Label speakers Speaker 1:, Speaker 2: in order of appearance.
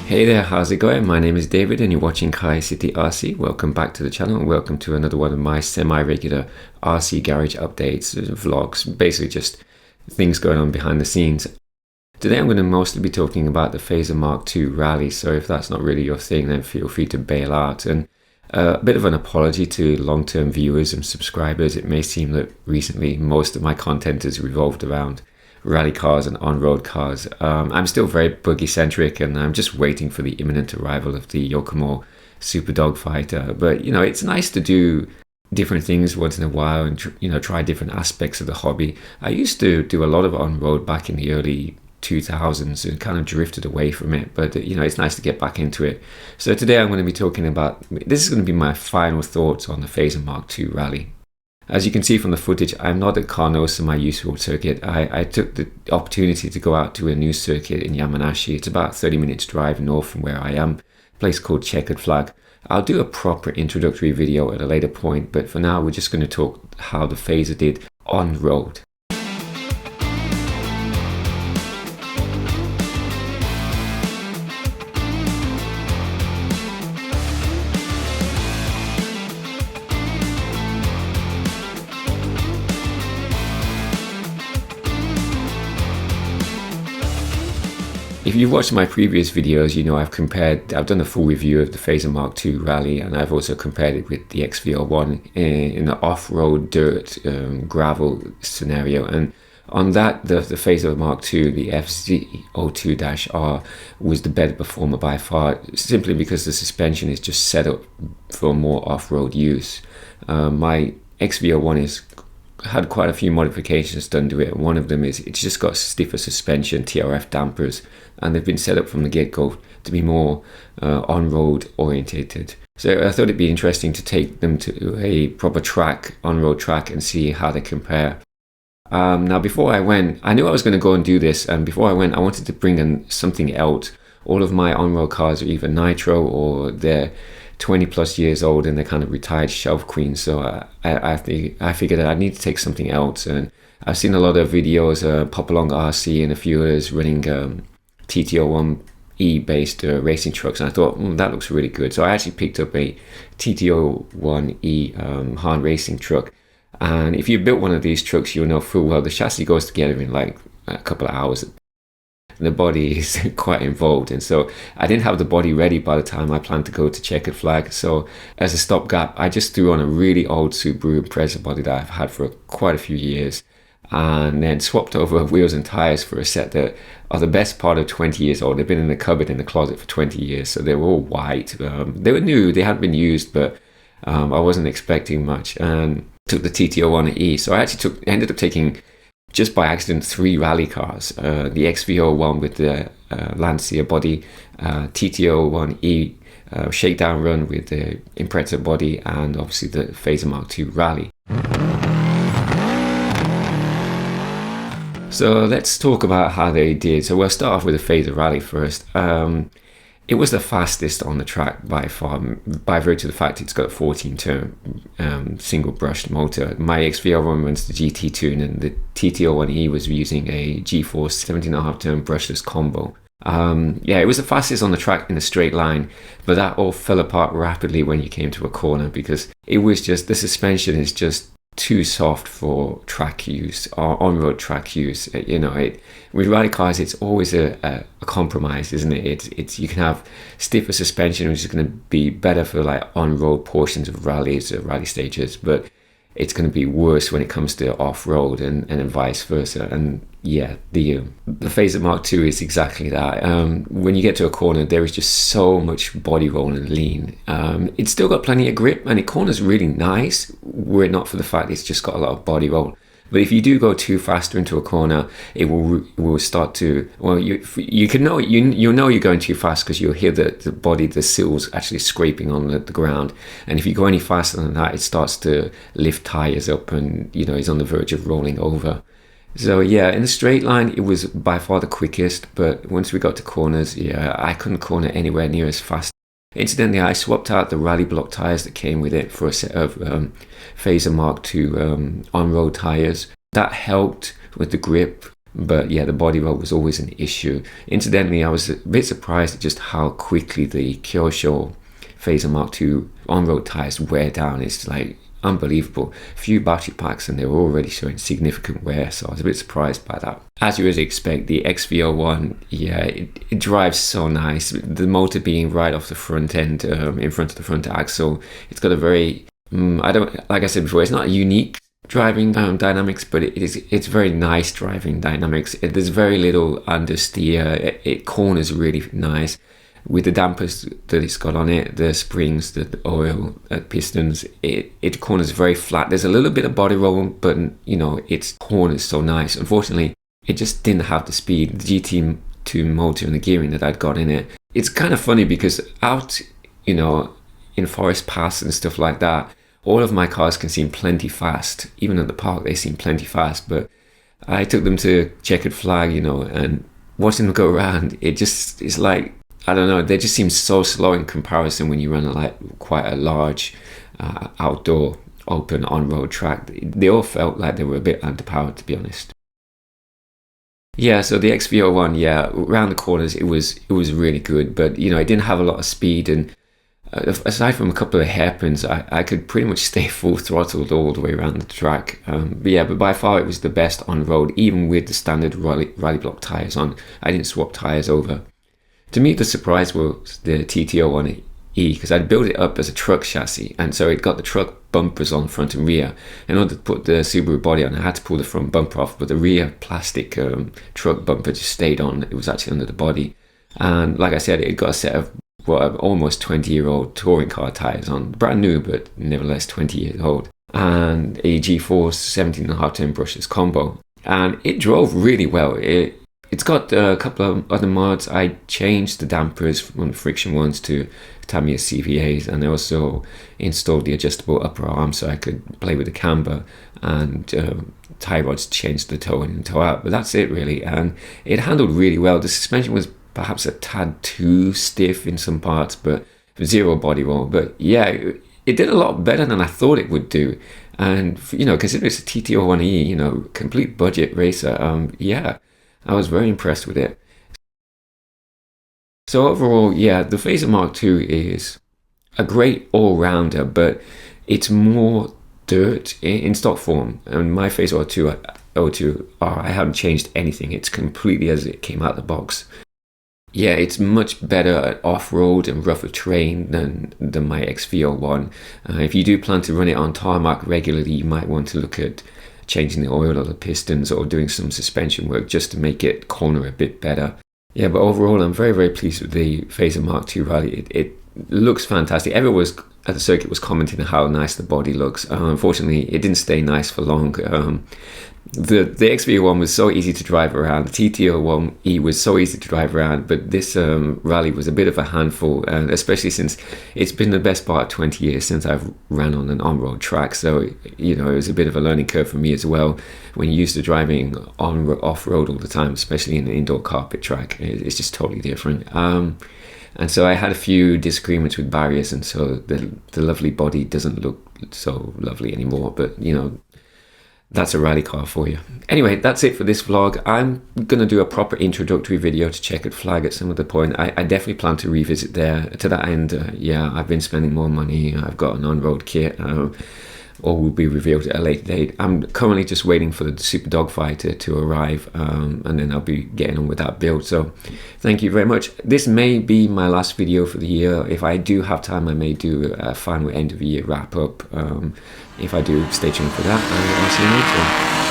Speaker 1: Hey there, how's it going? My name is David and you're watching Kyosho RC. Welcome back to the channel and welcome to another one of my semi-regular RC garage updates, vlogs, basically just things going on behind the scenes. Today I'm going to mostly be talking about the Phaser Mark II Rally, so if that's not really your thing then feel free to bail out. And a bit of an apology to long-term viewers and subscribers. It may seem that recently most of my content has revolved around rally cars and on-road cars. I'm still very buggy centric and I'm just waiting for the imminent arrival of the Yokomo Super Dogfighter. But you know, it's nice to do different things once in a while and try different aspects of the hobby. I used to do a lot of on-road back in the early 2000s and kind of drifted away from it, but it's nice to get back into it. So today I'm going to be talking about, this is going to be my final thoughts on the Phaser Mark II Rally. As you can see from the footage, I'm not at Kyosho, my usual circuit. I took the opportunity to go out to a new circuit in Yamanashi. It's about 30 minutes drive north from where I am, a place called Checkered Flag. I'll do a proper introductory video at a later point, but for now we're just going to talk how the Phaser did on road. If you've watched my previous videos, you know I've done a full review of the Phaser Mark II Rally, and I've also compared it with the XV01 in an off-road dirt gravel scenario. And on that, the Phaser Mark II, the FZ02-R, was the better performer by far, simply because the suspension is just set up for more off-road use. My XV01 had quite a few modifications done to it. One of them is it's just got stiffer suspension, TRF dampers, and they've been set up from the get-go to be more on-road orientated. So I thought it'd be interesting to take them to a proper track, on-road track, and see how they compare. Now before I went, I knew I was going to go and do this, and before I went I wanted to bring in something else. All of my on-road cars are either nitro or they're 20 plus years old and they're kind of retired shelf queens, so I figured that I need to take something else. And I've seen a lot of videos, Pop Along RC and a few others running TT01E based racing trucks, and I thought that looks really good. So I actually picked up a TT01E Han racing truck, and if you built one of these trucks you'll know full well the chassis goes together in like a couple of hours. The body is quite involved, and so I didn't have the body ready by the time I planned to go to Checkered Flag. So as a stopgap I just threw on a really old Subaru Impreza body that I've had for quite a few years, and then swapped over wheels and tires for a set that are the best part of 20 years old. They've been in the cupboard in the closet for 20 years, so they were all white. They were new, they hadn't been used, but I wasn't expecting much, and took the TT01E. So I actually ended up taking, just by accident, 3 rally cars. The XV01 with the Lancia body, TT01E shakedown run with the Impreza body, and obviously the Phaser Mark II Rally. So let's talk about how they did. So we'll start off with the Phaser Rally first. It was the fastest on the track by far, by virtue of the fact it's got a 14-turn single brushed motor. My XV01 runs the GT tune, and the TT01E was using a G-Force 17.5-turn brushless combo. Yeah, it was the fastest on the track in a straight line, but that all fell apart rapidly when you came to a corner, because it was just, the suspension is just too soft for track use or on-road track use. With rally cars it's always a compromise, isn't it? It's you can have stiffer suspension, which is going to be better for like on-road portions of rallies or rally stages, but it's going to be worse when it comes to off-road and vice versa. And yeah, the Phaser Mark II is exactly that. When you get to a corner there is just so much body roll and lean. It's still got plenty of grip and it corners really nice, were it not for the fact it's just got a lot of body roll. But if you do go too fast into a corner, it will start to, well, you'll know you're going too fast because you'll hear the body, the sills actually scraping on the ground. And if you go any faster than that, it starts to lift tires up and is on the verge of rolling over. So yeah, in a straight line it was by far the quickest, but once we got to corners, yeah, I couldn't corner anywhere near as fast. Incidentally, I swapped out the rally block tires that came with it for a set of Phaser Mark II on-road tires. That helped with the grip. But yeah, the body roll was always an issue. Incidentally, I was a bit surprised at just how quickly the Kyosho Phaser Mark II on-road tires wear down. It's like unbelievable. A few battery packs and they were already showing significant wear, so I was a bit surprised by that. As you would expect, the XV01, yeah, it drives so nice. The motor being right off the front end, in front of the front axle, it's got a very, like I said before, it's not a unique driving dynamics, but it's very nice driving dynamics. There's very little understeer. It corners really nice. With the dampers that it's got on it, the springs, the oil, pistons, it corners very flat. There's a little bit of body roll, but you know, its corners so nice. Unfortunately, it just didn't have the speed, the GT2 motor and the gearing that I'd got in it. It's kind of funny because out, you know, in forest paths and stuff like that, all of my cars can seem plenty fast. Even at the park, they seem plenty fast. But I took them to Checkered Flag, you know, and watching them go around, it's like, I don't know, they just seem so slow in comparison when you run like quite a large outdoor open on-road track. They all felt like they were a bit underpowered, to be honest. Yeah, so the XV01, yeah, around the corners it was really good, but you know, it didn't have a lot of speed, and aside from a couple of hairpins, I could pretty much stay full throttled all the way around the track. But by far it was the best on road, even with the standard rally block tires on. I didn't swap tires over. To me, the surprise was the TT01E, because I'd built it up as a truck chassis, and so it got the truck bumpers on front and rear. In order to put the Subaru body on, I had to pull the front bumper off, but the rear plastic truck bumper just stayed on. It was actually under the body. And like I said, it got a set of almost 20-year-old touring car tires on, brand new, but nevertheless 20 years old, and a G-Force 17.5 turn brushless combo, and it drove really well. It's got a couple of other mods. I changed the dampers from friction ones to Tamiya CVAs, and I also installed the adjustable upper arm so I could play with the camber, and tie rods to change the toe in and toe out. But that's it really, and it handled really well. The suspension was perhaps a tad too stiff in some parts, but zero body roll. But yeah, it did a lot better than I thought it would do. And you know, considering it's a TT01E, you know, complete budget racer, yeah, I was very impressed with it. So overall, yeah, the Phaser Mark II is a great all-rounder, but it's more dirt in stock form. And my Phaser FZ02-R, I haven't changed anything. It's completely as it came out the box. Yeah, it's much better at off-road and rougher terrain than my XV01. If you do plan to run it on tarmac regularly, you might want to look at changing the oil or the pistons or doing some suspension work just to make it corner a bit better. Yeah, but overall, I'm very, very pleased with the Phaser Mark II Rally. It looks fantastic. Everyone at the circuit was commenting on how nice the body looks. Unfortunately, it didn't stay nice for long. The XV01 was so easy to drive around. The TT01E was so easy to drive around, but this Rally was a bit of a handful, and especially since it's been the best part of 20 years since I've ran on an on-road track. So, you know, it was a bit of a learning curve for me as well. When you're used to driving off-road all the time, especially in an indoor carpet track, it's just totally different. And so I had a few disagreements with barriers, and so the lovely body doesn't look so lovely anymore. But, you know, that's a rally car for you. Anyway, that's it for this vlog. I'm going to do a proper introductory video to Checkered Flag at some other point. I definitely plan to revisit there. To that end, yeah, I've been spending more money. I've got an on-road kit. Or will be revealed at a later date. I'm currently just waiting for the Super Dogfighter to arrive, and then I'll be getting on with that build. So thank you very much. This may be my last video for the year. If I do have time, I may do a final end of the year wrap up. If I do, stay tuned for that, and I'll see you later.